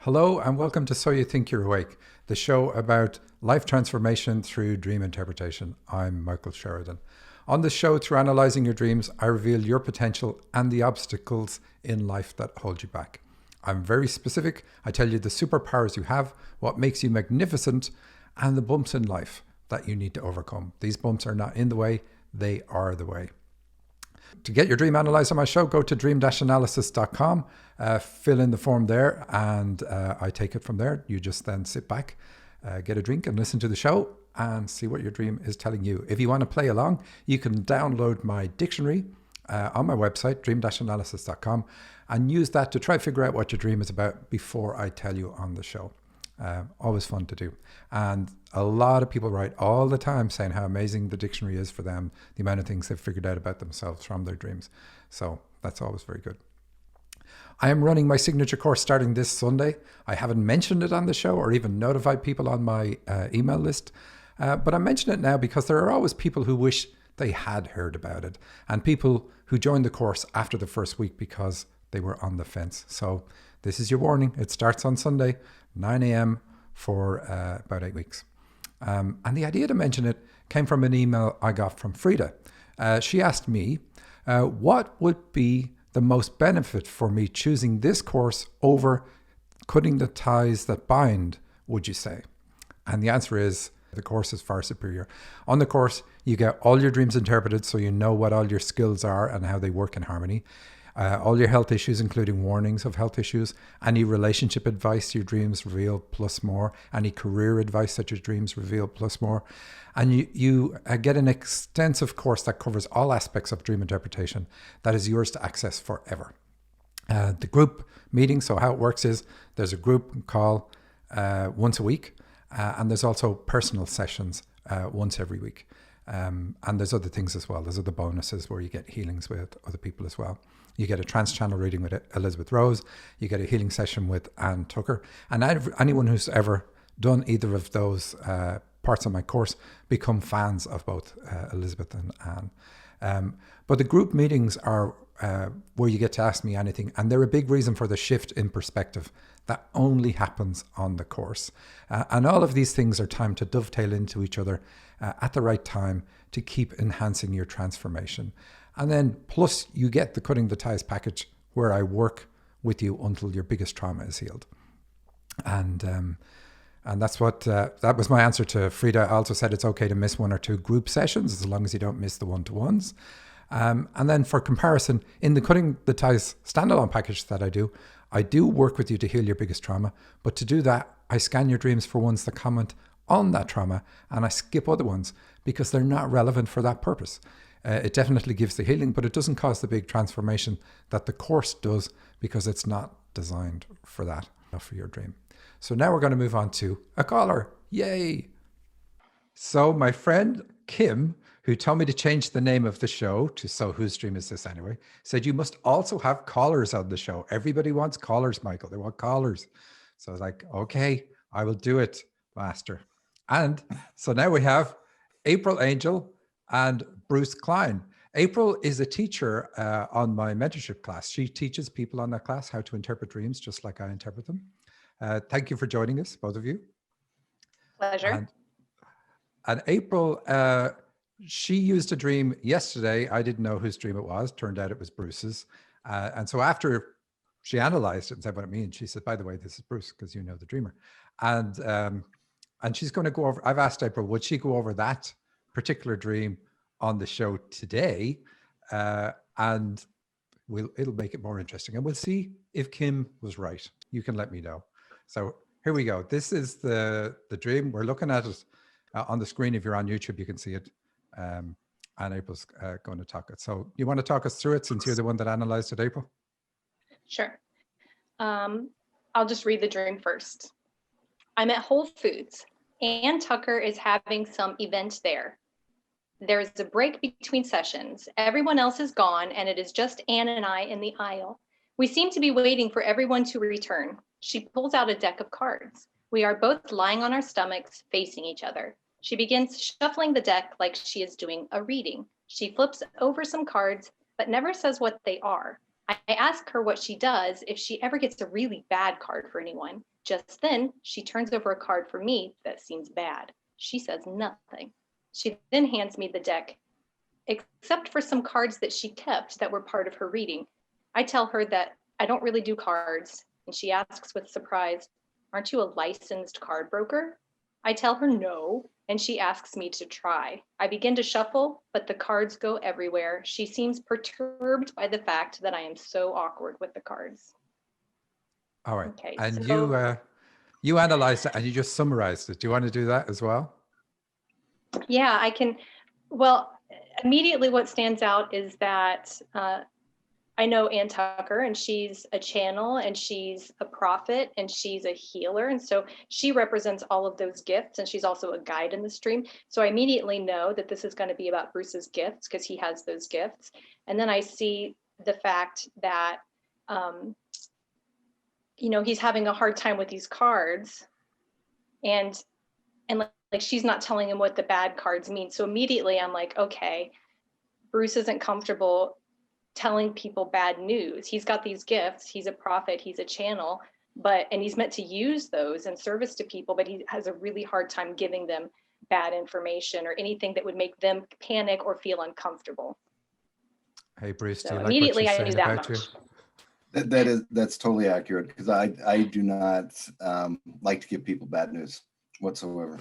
Hello and welcome to So You Think You're Awake, the show about life transformation through dream interpretation. I'm Michael Sheridan. On this show, through analysing your dreams, I reveal your potential and the obstacles in life that hold you back. I'm very specific. I tell you the superpowers you have, what makes you magnificent, and the bumps in life that you need to overcome. These bumps are not in the way, they are the way. To get your dream analysed on my show, go to dream-analysis.com, fill in the form there, and I take it from there. You just then sit back, get a drink and listen to the show and see what your dream is telling you. If you want to play along, you can download my dictionary on my website, dream-analysis.com, and use that to try to figure out what your dream is about before I tell you on the show. Always fun to do. And a lot of people write all the time saying how amazing the dictionary is for them, the amount of things they've figured out about themselves from their dreams. So that's always very good. I am running my signature course starting this Sunday. I haven't mentioned it on the show or even notified people on my email list, but I mention it now because there are always people who wish they had heard about it, and people who joined the course after the first week because they were on the fence. So this is your warning. It starts on Sunday, 9 a.m. for about 8 weeks. And the idea to mention it came from an email I got from Frida. She asked me, what would be the most benefit for me choosing this course over cutting the ties that bind, would you say? And the answer is the course is far superior. On the course, you get all your dreams interpreted so you know what all your skills are and how they work in harmony. All your health issues, including warnings of health issues, any relationship advice your dreams reveal plus more, any career advice that your dreams reveal plus more. And you get an extensive course that covers all aspects of dream interpretation that is yours to access forever. The group meeting, so how it works is there's a group call once a week, and there's also personal sessions once every week. And there's other things as well. There's other bonuses where you get healings with other people as well. You get a trans-channel reading with Elizabeth Rose. You get a healing session with Anne Tucker. And anyone who's ever done either of those parts of my course become fans of both Elizabeth and Anne. But the group meetings are where you get to ask me anything. And they're a big reason for the shift in perspective that only happens on the course. And all of these things are timed to dovetail into each other at the right time to keep enhancing your transformation. And then plus you get the Cutting the Ties package where I work with you until your biggest trauma is healed. And that's what, that was my answer to Frida. I also said it's okay to miss one or two group sessions as long as you don't miss the one-to-ones. And then for comparison, in the Cutting the Ties standalone package that I do work with you to heal your biggest trauma. But to do that, I scan your dreams for ones that comment on that trauma and I skip other ones because they're not relevant for that purpose. It definitely gives the healing, but it doesn't cause the big transformation that the course does because it's not designed for that, not for your dream. So now we're going to move on to a caller. Yay! So my friend Kim, who told me to change the name of the show to So Whose Dream Is This Anyway, said you must also have callers on the show. Everybody wants callers, Michael. They want callers. So I was like, okay, I will do it, master. And so now we have April Angel and Bruce Klein. April is a teacher on my mentorship class. She teaches people on that class how to interpret dreams just like I interpret them. Thank you for joining us, both of you. Pleasure. And April, she used a dream yesterday. I didn't know whose dream it was. Turned out it was Bruce's. And so after she analyzed it and said what it means, she said, by the way, this is Bruce, because you know the dreamer. And she's going to go over, I've asked April, would she go over that particular dream on the show today? And it'll make it more interesting. And we'll see if Kim was right. You can let me know. So here we go. This is the dream. We're looking at it on the screen. If you're on YouTube, you can see it. And April's going to talk it. So you want to talk us through it since you're the one that analyzed it, April? Sure. I'll just read the dream first. I'm at Whole Foods. Ann Tucker is having some event there. There is a break between sessions. Everyone else is gone, and it is just Ann and I in the aisle. We seem to be waiting for everyone to return. She pulls out a deck of cards. We are both lying on our stomachs, facing each other. She begins shuffling the deck like she is doing a reading. She flips over some cards, but never says what they are. I ask her what she does if she ever gets a really bad card for anyone. Just then, she turns over a card for me that seems bad. She says nothing. She then hands me the deck, except for some cards that she kept that were part of her reading. I tell her that I don't really do cards, and she asks with surprise, "Aren't you a licensed card broker?" I tell her no, and she asks me to try. I begin to shuffle, but the cards go everywhere. She seems perturbed by the fact that I am so awkward with the cards. All right. Okay, And so you analyzed it and you just summarized it. Do you want to do that as well? yeah, I can. Well, immediately what stands out is that I know Ann Tucker, and she's a channel, and she's a prophet, and she's a healer. And so she represents all of those gifts, and she's also a guide in the stream. So I immediately know that this is going to be about Bruce's gifts because he has those gifts. And then I see the fact that, he's having a hard time with these cards, and like she's not telling him what the bad cards mean. So immediately I'm like, okay, Bruce isn't comfortable telling people bad news. He's got these gifts. He's a prophet. He's a channel, and he's meant to use those in service to people, but he has a really hard time giving them bad information or anything that would make them panic or feel uncomfortable. Hey, Bruce, do So you like what immediately she's I saying knew that about you? much. That's totally accurate, because I do not like to give people bad news whatsoever.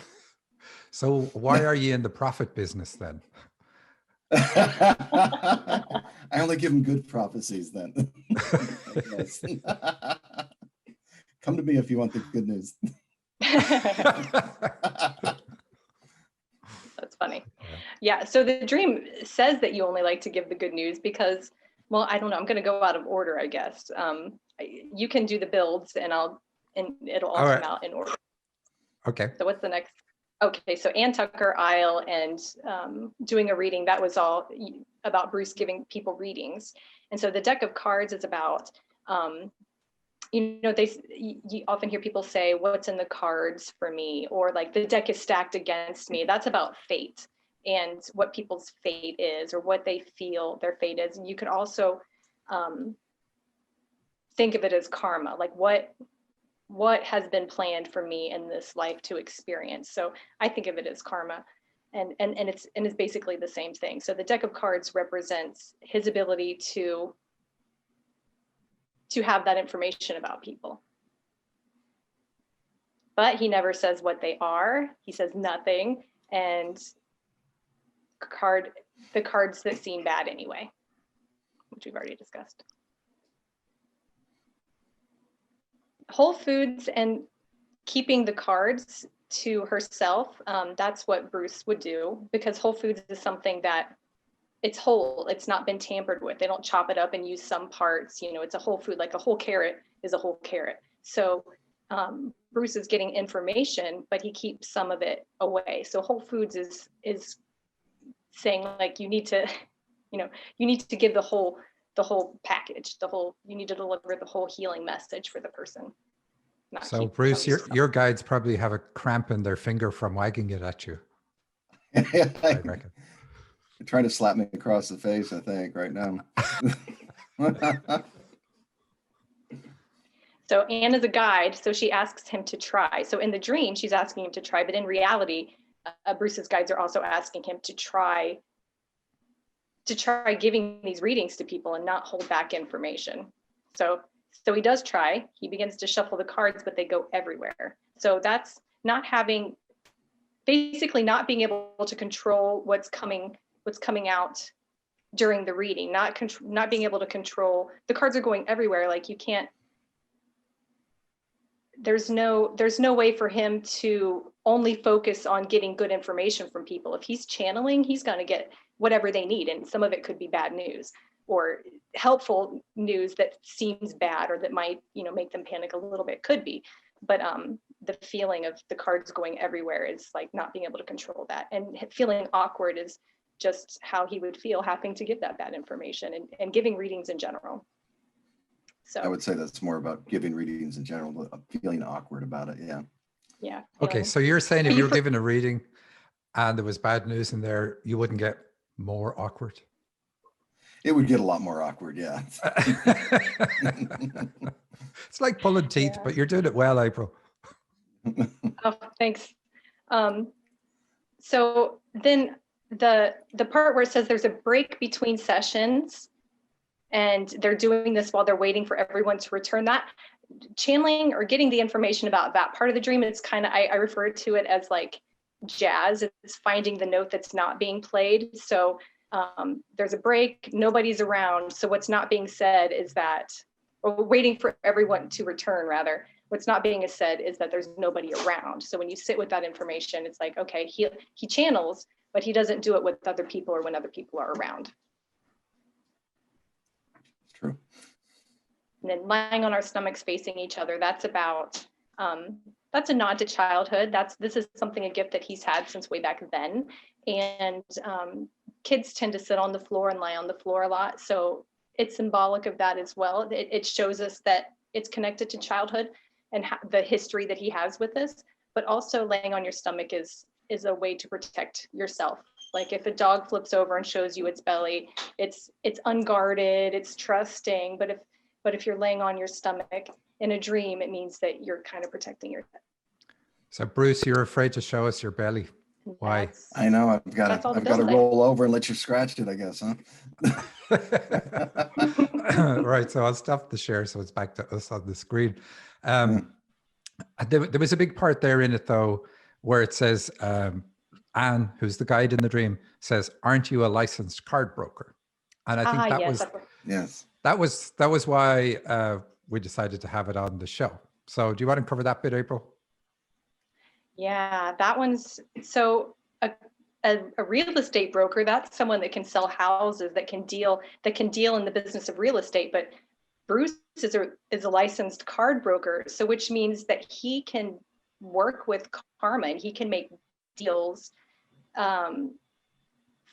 So why are you in the prophet business then? I only give them good prophecies then. Come to me if you want the good news. That's funny. Yeah. So the dream says that you only like to give the good news because, well, I don't know. I'm going to go out of order, I guess. You can do the builds, and it'll all come out in order. Okay. So what's the next? Okay. So Ann Tucker, Isle, and doing a reading. That was all about Bruce giving people readings. And so the deck of cards is about, you often hear people say, "What's in the cards for me?" Or like, "The deck is stacked against me." That's about fate and what people's fate is, or what they feel their fate is. And you could also think of it as karma, like what has been planned for me in this life to experience. So I think of it as karma, and it's basically the same thing. So the deck of cards represents his ability to have that information about people. But he never says what they are. He says nothing. And the cards that seem bad anyway, which we've already discussed. Whole Foods and keeping the cards to herself, that's what Bruce would do, because Whole Foods is something that it's whole. It's not been tampered with. They don't chop it up and use some parts. It's a whole food, like a whole carrot is a whole carrot. So Bruce is getting information, but he keeps some of it away. So Whole Foods is saying, like, you need to give the whole package, you need to deliver the whole healing message for the person. So Bruce, your guides probably have a cramp in their finger from wagging it at you. I reckon. They're trying to slap me across the face, I think, right now. So Anne is a guide, so she asks him to try. So in the dream, she's asking him to try, but in reality, Bruce's guides are also asking him to try giving these readings to people and not hold back information. So he does try. He begins to shuffle the cards, but they go everywhere. So that's basically not being able to control what's coming out during the reading, not being able to control. The cards are going everywhere. Like, you can't. There's no way for him to only focus on getting good information from people. If he's channeling, he's going to get whatever they need, and some of it could be bad news or helpful news that seems bad or that might make them panic a little bit, could be. But the feeling of the cards going everywhere is like not being able to control that, and feeling awkward is just how he would feel having to give that bad information and giving readings in general. So I would say that's more about giving readings in general, but feeling awkward about it. Yeah. Okay, so you're saying if you were given a reading and there was bad news in there, you wouldn't get more awkward? It would get a lot more awkward, yeah. It's like pulling teeth, but you're doing it well, April. Oh, thanks. So then the part where it says there's a break between sessions and they're doing this while they're waiting for everyone to return, that channeling or getting the information about that part of the dream, it's kind of, I refer to it as like jazz. It's finding the note that's not being played. So there's a break, nobody's around. So what's not being said is that, or waiting for everyone to return rather, what's not being said is that there's nobody around. So when you sit with that information, it's like, okay, he channels, but he doesn't do it with other people or when other people are around. It's true. And then lying on our stomachs facing each other, that's about, that's a nod to childhood. This is something, a gift that he's had since way back then. And kids tend to sit on the floor and lie on the floor a lot. So it's symbolic of that as well. It shows us that it's connected to childhood and the history that he has with this, but also laying on your stomach is a way to protect yourself. Like if a dog flips over and shows you its belly, it's unguarded, it's trusting, but if you're laying on your stomach in a dream, it means that you're kind of protecting your head. So Bruce, you're afraid to show us your belly. Why? I know, I've got to roll over and let you scratch it, I guess, huh? Right, so I'll stop the share so it's back to us on the screen. There was a big part there in it though, where it says, Anne, who's the guide in the dream, says, "Aren't you a licensed card broker?" And I think that was why we decided to have it on the show. So do you want to cover that bit, April? Yeah, that one's, so a real estate broker, that's someone that can sell houses, that can deal in the business of real estate. But Bruce is a licensed card broker, so which means that he can work with karma and he can make deals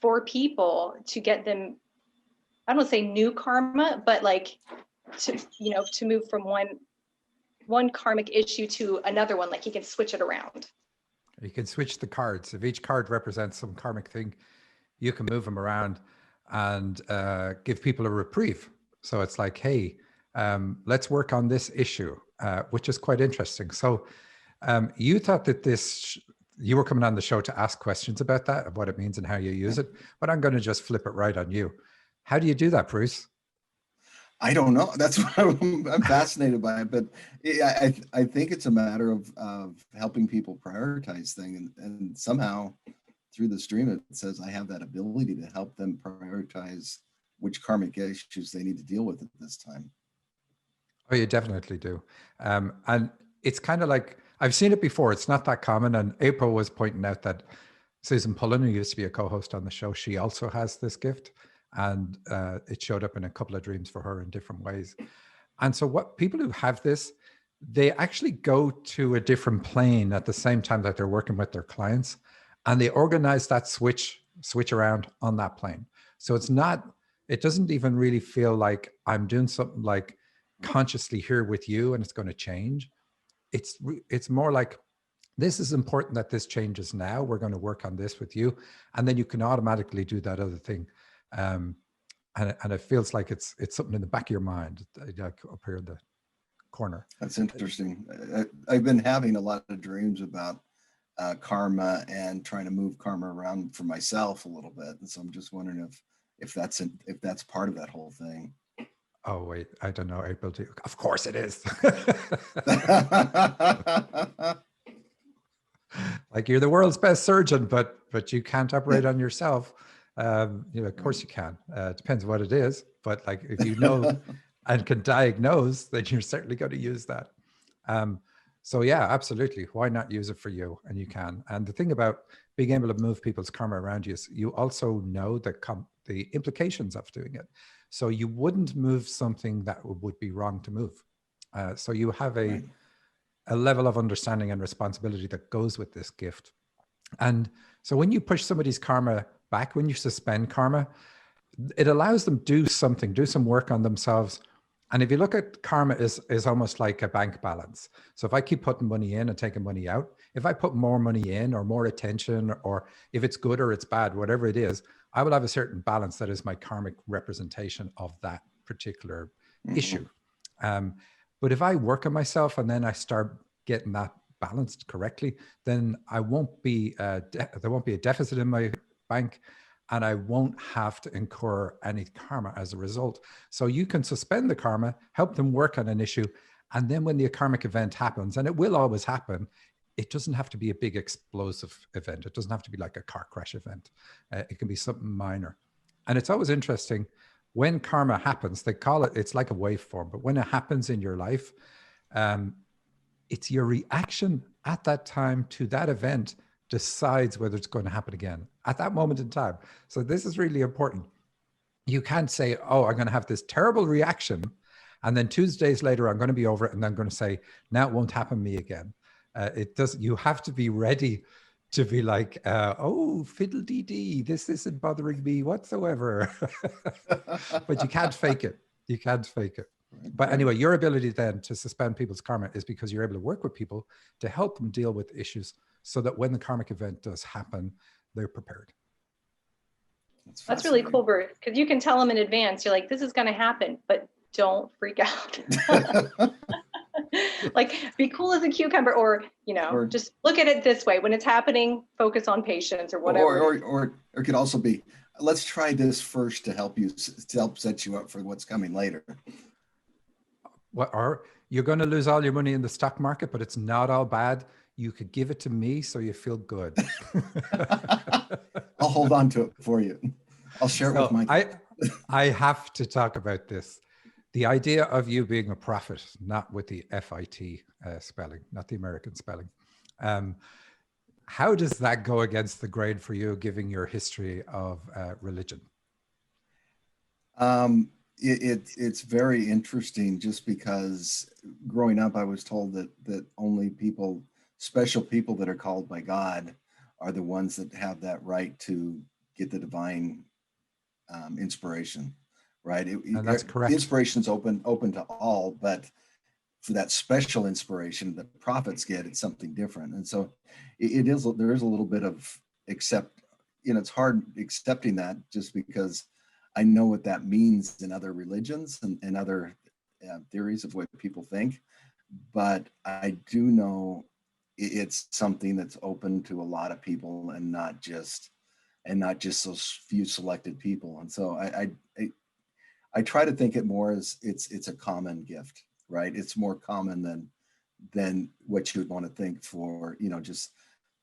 for people to get them, I don't want to say new karma, but like to move from one karmic issue to another one. Like he can switch it around. You can switch the cards. If each card represents some karmic thing, you can move them around and give people a reprieve. So it's like, hey, let's work on this issue, which is quite interesting. So you thought that you were coming on the show to ask questions about that, of what it means and how you use it, but I'm going to just flip it right on you. How do you do that, Bruce? I don't know. That's what I'm fascinated by it. But I think it's a matter of helping people prioritize things. And somehow through the stream, it says I have that ability to help them prioritize which karmic issues they need to deal with at this time. Oh, you definitely do. And it's kind of like, I've seen it before. It's not that common. And April was pointing out that Susan Pullen, who used to be a co-host on the show, she also has this gift. And it showed up in a couple of dreams for her in different ways. And so what people who have this, they actually go to a different plane at the same time that they're working with their clients, and they organize that switch around on that plane. So it doesn't even really feel like I'm doing something like consciously here with you and it's going to change. It's more like, this is important that this changes now. We're going to work on this with you. And then you can automatically do that other thing. And it feels like it's something in the back of your mind, like up here in the corner. That's interesting. I've been having a lot of dreams about karma and trying to move karma around for myself a little bit. And so I'm just wondering if that's part of that whole thing. Oh wait, I don't know, April. Of course it is. Like you're the world's best surgeon, but you can't operate on yourself. Of course you can. It depends what it is, but like if you know and can diagnose, then you're certainly going to use that. So yeah, absolutely. Why not use it for you? And you can. And the thing about being able to move people's karma around you is you also know the implications of doing it. So you wouldn't move something that would be wrong to move. So you have a level of understanding and responsibility that goes with this gift. And so when you push somebody's karma back, when you suspend karma, it allows them do some work on themselves And if you look at karma is almost like a bank balance. So if I keep putting money in and taking money out, if I put more money in or more attention, or if it's good or it's bad, whatever it is, I will have a certain balance that is my karmic representation of that particular issue. Um, but if I work on myself and then I start getting that balanced correctly, then I won't be there won't be a deficit in my bank, and I won't have to incur any karma as a result. So you can suspend the karma, help them work on an issue, and then when the karmic event happens, and it will always happen, it doesn't have to be a big explosive event. It doesn't have to be like a car crash event. It can be something minor. And it's always interesting when karma happens, they call it, it's like a waveform, but when it happens in your life, um, it's your reaction at that time to that event decides whether it's going to happen again at that moment in time. So this is really important. You can't say, oh, I'm going to have this terrible reaction, and then 2 days later, I'm going to be over it, and I'm going to say, now it won't happen to me again. It does. You have to be ready to be like, oh, fiddle dee dee, this isn't bothering me whatsoever. But you can't fake it. You can't fake it. But anyway, your ability then to suspend people's karma is because you're able to work with people to help them deal with issues so that when the karmic event does happen, they're prepared. That's really cool, Bruce, because you can tell them in advance. You're like, this is going to happen, but don't freak out. Like, be cool as a cucumber, or, you know, or just look at it this way. When it's happening, focus on patience or whatever. Or it could also be, let's try this first to help you, to help set you up for what's coming later. What, or you're going to lose all your money in the stock market, but it's not all bad. You could give it to me so you feel good. I'll hold on to it for you. I'll share it with my I have to talk about this. The idea of you being a prophet, not with the FIT spelling, not the American spelling. How does that go against the grain for you, given your history of religion? It's very interesting, just because growing up, I was told that only people, special people that are called by God, are the ones that have that right to get the divine inspiration, right? And that's correct. Inspiration's open to all, but for that special inspiration that prophets get, it's something different. And so there is a little bit of it's hard accepting that, just because I know what that means in other religions and other theories of what people think. But I do know it's something that's open to a lot of people, and not just those few selected people. And so I try to think it more as it's a common gift, right? It's more common than what you would want to think for, just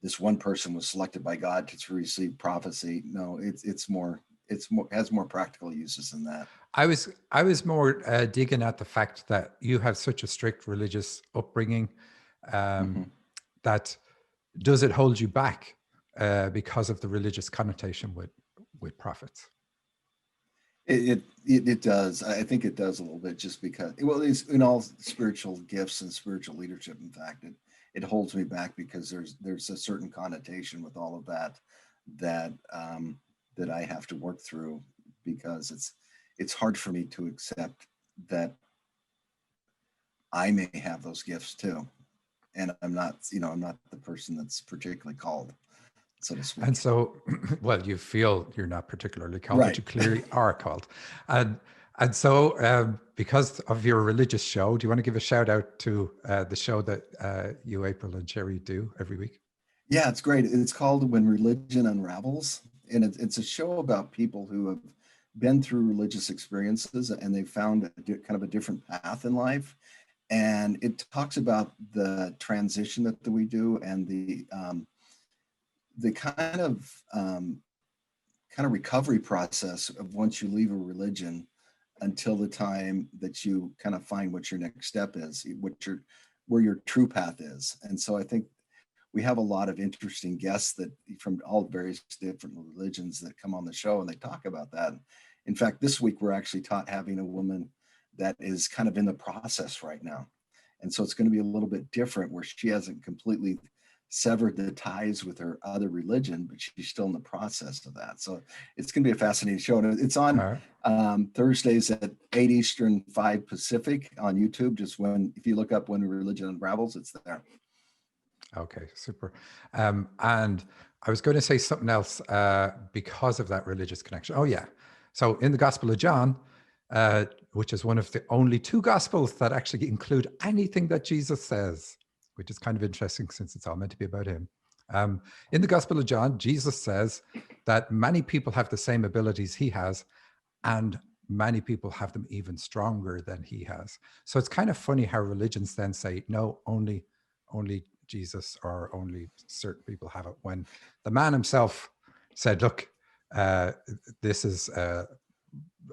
this one person was selected by God to receive prophecy. No, it's more has more practical uses than that. I was more digging at the fact that you have such a strict religious upbringing, that does it hold you back because of the religious connotation with prophets? It does. I think it does a little bit, just because, well, it's in all spiritual gifts and spiritual leadership. In fact, it holds me back because there's a certain connotation with all of that that I have to work through, because it's hard for me to accept that I may have those gifts too, and I'm not the person that's particularly called, so to speak. And so, well, you feel you're not particularly called, right. But you clearly are called. And so, because of your religious show, do you want to give a shout out to the show that you, April, and Sherry do every week? Yeah, it's great. It's called When Religion Unravels, and it's a show about people who have been through religious experiences, and they found kind of a different path in life. And it talks about the transition that we do, and the kind of recovery process of once you leave a religion until the time that you kind of find what your next step is, where your true path is. And so I think we have a lot of interesting guests that from all various different religions that come on the show, and they talk about that. In fact, this week we're actually having a woman that is kind of in the process right now. And so it's going to be a little bit different, where she hasn't completely severed the ties with her other religion, but she's still in the process of that. So it's going to be a fascinating show. And it's on Thursdays at 8 Eastern, 5 Pacific on YouTube. Just if you look up When Religion Unravels, it's there. Okay, super. And I was going to say something else because of that religious connection. Oh, yeah. So in the Gospel of John, which is one of the only 2 Gospels that actually include anything that Jesus says, which is kind of interesting since it's all meant to be about him. In the Gospel of John, Jesus says that many people have the same abilities he has, and many people have them even stronger than he has. So it's kind of funny how religions then say, no, only Jesus or only certain people have it, when the man himself said, look, this is a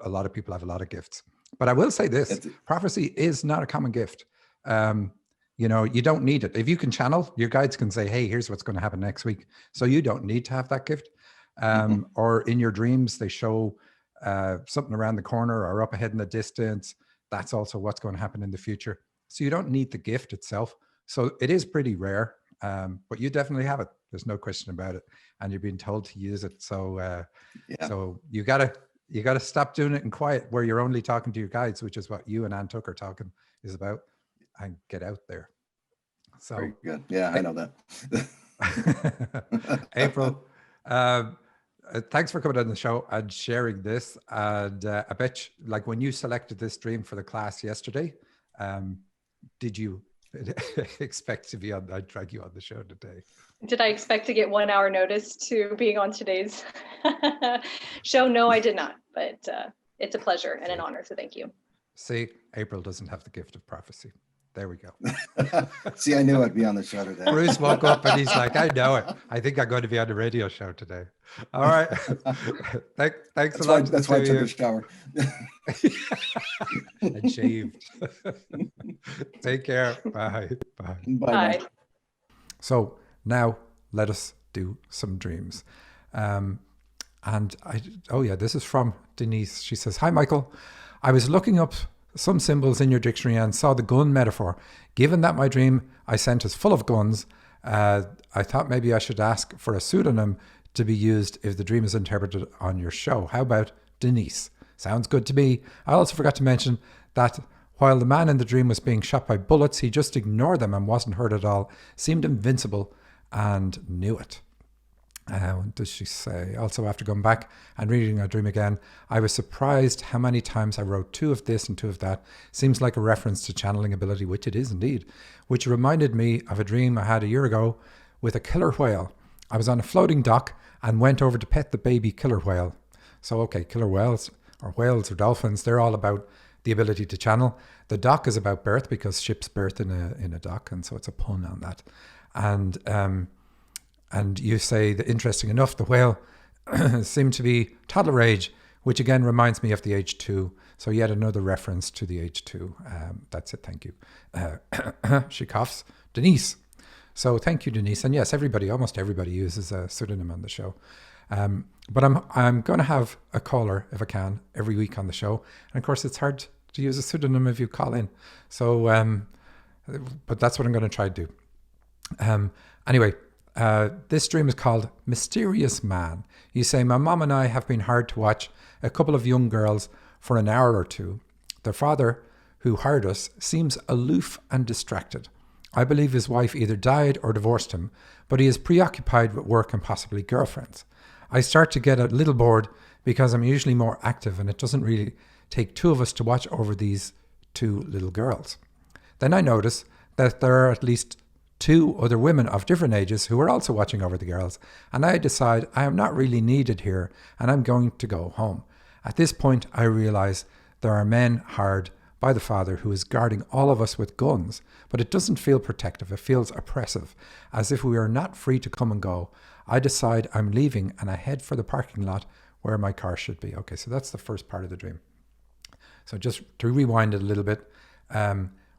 lot of people have a lot of gifts. But I will say this, prophecy is not a common gift. You know, you don't need it. If you can channel, your guides can say, hey, here's what's going to happen next week. So you don't need to have that gift. Or in your dreams, they show something around the corner or up ahead in the distance. That's also what's going to happen in the future. So you don't need the gift itself. So it is pretty rare, but you definitely have it. There's no question about it. And you're being told to use it. So so you gotta stop doing it in quiet where you're only talking to your guides, which is what you and Ann Tucker talking is about, and get out there. So very good. Yeah, I know that. April, thanks for coming on the show and sharing this. And I bet you, like when you selected this dream for the class yesterday, did you expect to be on, I'd drag you on the show today? Did I expect to get 1 hour notice to being on today's show? No, I did not, but it's a pleasure and an honor, so thank you. See, April doesn't have the gift of prophecy. There we go. See, I knew I'd be on the show today. Bruce woke up and he's like, I know it. I think I'm going to be on the radio show today. All right. Thanks a lot. That's why I took a shower. And shaved. Take care. Bye. Bye. Bye. So now let us do some dreams. This is from Denise. She says, hi, Michael. I was looking up some symbols in your dictionary and saw the gun metaphor. Given that my dream I sent is full of guns, I thought maybe I should ask for a pseudonym to be used if the dream is interpreted on your show. How about Denise? Sounds good to me. I also forgot to mention that while the man in the dream was being shot by bullets, he just ignored them and wasn't hurt at all, seemed invincible and knew it. What does she say? Also, after going back and reading our dream again, I was surprised how many times I wrote 2 of this and 2 of that. Seems like a reference to channeling ability, which it is indeed, which reminded me of a dream I had a year ago with a killer whale. I was on a floating dock and went over to pet the baby killer whale. So, okay, killer whales or dolphins, they're all about the ability to channel. The dock is about birth because ships birth in a dock, and so it's a pun on that. And you say that, interesting enough, the whale seemed to be toddler age, which again reminds me of the age 2. So yet another reference to the age 2. That's it. Thank you. She coughs. Denise. So thank you, Denise. And yes, almost everybody uses a pseudonym on the show. But I'm going to have a caller, if I can, every week on the show. And of course, it's hard to use a pseudonym if you call in. So, but that's what I'm going to try to do. Anyway. This dream is called Mysterious Man. You say, my mom and I have been hired to watch a couple of young girls for an hour or 2. Their father, who hired us, seems aloof and distracted. I believe his wife either died or divorced him, but he is preoccupied with work and possibly girlfriends. I start to get a little bored because I'm usually more active and it doesn't really take 2 of us to watch over these 2 little girls. Then I notice that there are at least 2 other women of different ages who are also watching over the girls, and I decide I am not really needed here and I'm going to go home. At this point, I realize there are men hired by the father who is guarding all of us with guns, but it doesn't feel protective. It feels oppressive, as if we are not free to come and go. I decide I'm leaving and I head for the parking lot where my car should be. Okay, so that's the first part of the dream. So just to rewind it a little bit,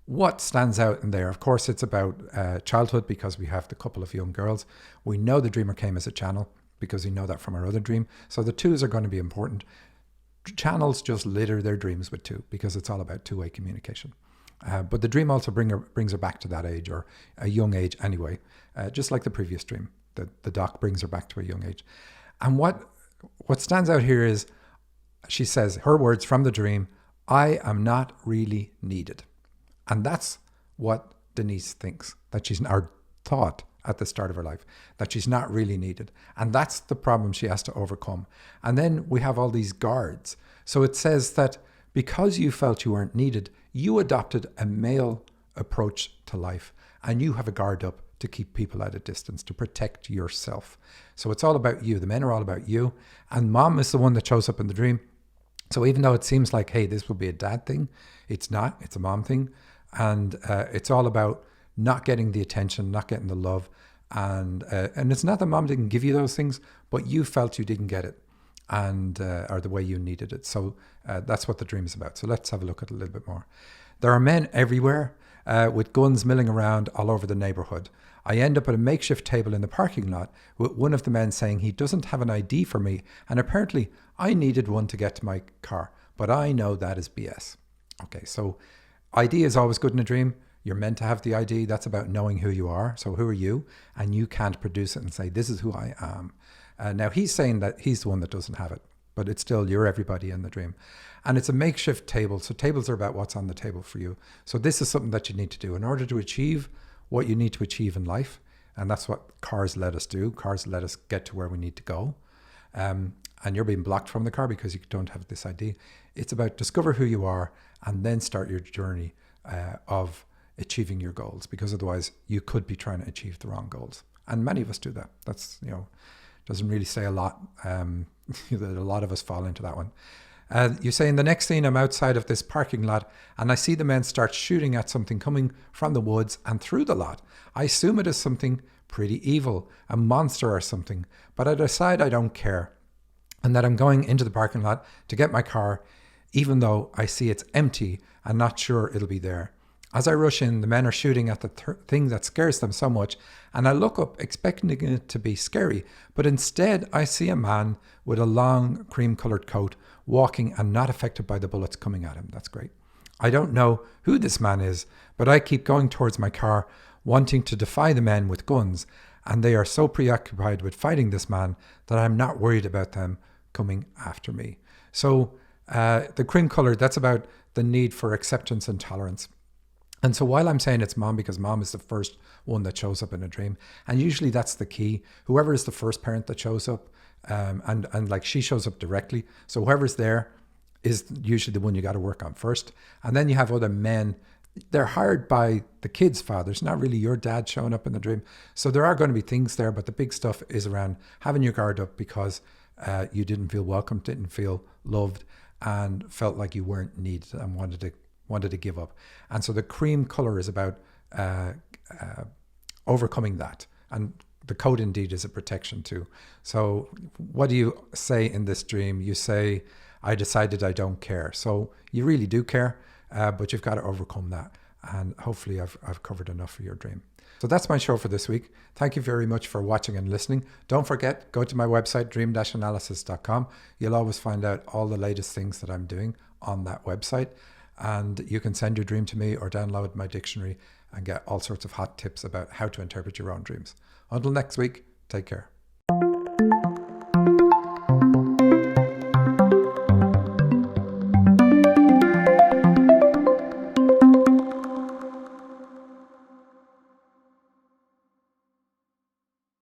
what stands out in there? Of course, it's about childhood because we have the couple of young girls. We know the dreamer came as a channel because we know that from our other dream. So the 2s are going to be important. Channels just litter their dreams with 2 because it's all about 2-way communication. But the dream also brings her back to that age, or a young age anyway, just like the previous dream. The doc brings her back to a young age. And what stands out here is, she says, her words from the dream, I am not really needed. And that's what Denise thinks, that she's, or thought at the start of her life, that she's not really needed. And that's the problem she has to overcome. And then we have all these guards. So it says that because you felt you weren't needed, you adopted a male approach to life, and you have a guard up to keep people at a distance, to protect yourself. So it's all about you. The men are all about you. And mom is the one that shows up in the dream. So even though it seems like, hey, this will be a dad thing, it's not. It's a mom thing. And it's all about not getting the attention, not getting the love. And it's not that mom didn't give you those things, but you felt you didn't get it, and or the way you needed it. So that's what the dream is about. So let's have a look at it a little bit more. There are men everywhere with guns milling around all over the neighborhood. I end up at a makeshift table in the parking lot with one of the men saying he doesn't have an ID for me, and apparently I needed one to get to my car, but I know that is BS. Okay, so ID is always good in a dream. You're meant to have the ID. That's about knowing who you are. So who are you? And you can't produce it and say, this is who I am. Now he's saying that he's the one that doesn't have it, but it's still, you're everybody in the dream. And it's a makeshift table. So tables are about what's on the table for you. So this is something that you need to do in order to achieve what you need to achieve in life. And that's what cars let us do. Cars let us get to where we need to go. And you're being blocked from the car because you don't have this ID. It's about discover who you are and then start your journey of achieving your goals, because otherwise you could be trying to achieve the wrong goals. And many of us do that. That's, doesn't really say a lot. That a lot of us fall into that one. You say, in the next scene, I'm outside of this parking lot and I see the men start shooting at something coming from the woods and through the lot. I assume it is something pretty evil, a monster or something, but I decide I don't care, and that I'm going into the parking lot to get my car, even though I see it's empty and not sure it'll be there. As I rush in, the men are shooting at the thing that scares them so much, and I look up expecting it to be scary, but instead I see a man with a long cream-coloured coat walking and not affected by the bullets coming at him. That's great. I don't know who this man is, but I keep going towards my car, wanting to defy the men with guns, and they are so preoccupied with fighting this man that I'm not worried about them coming after me. So the cream-coloured, that's about the need for acceptance and tolerance. And so while I'm saying it's mom, because mom is the first one that shows up in a dream, and usually that's the key. Whoever is the first parent that shows up, and like she shows up directly. So whoever's there is usually the one you got to work on first. And then you have other men. They're hired by the kid's fathers, not really your dad showing up in the dream. So there are going to be things there, but the big stuff is around having your guard up because you didn't feel welcome, didn't feel loved, and felt like you weren't needed and wanted to give up. And so the cream color is about overcoming that. And the coat indeed is a protection too. So what do you say in this dream? You say, I decided I don't care. So you really do care, but you've got to overcome that. And hopefully I've covered enough for your dream. So that's my show for this week. Thank you very much for watching and listening. Don't forget, go to my website, dream-analysis.com. You'll always find out all the latest things that I'm doing on that website. And you can send your dream to me or download my dictionary and get all sorts of hot tips about how to interpret your own dreams. Until next week, take care.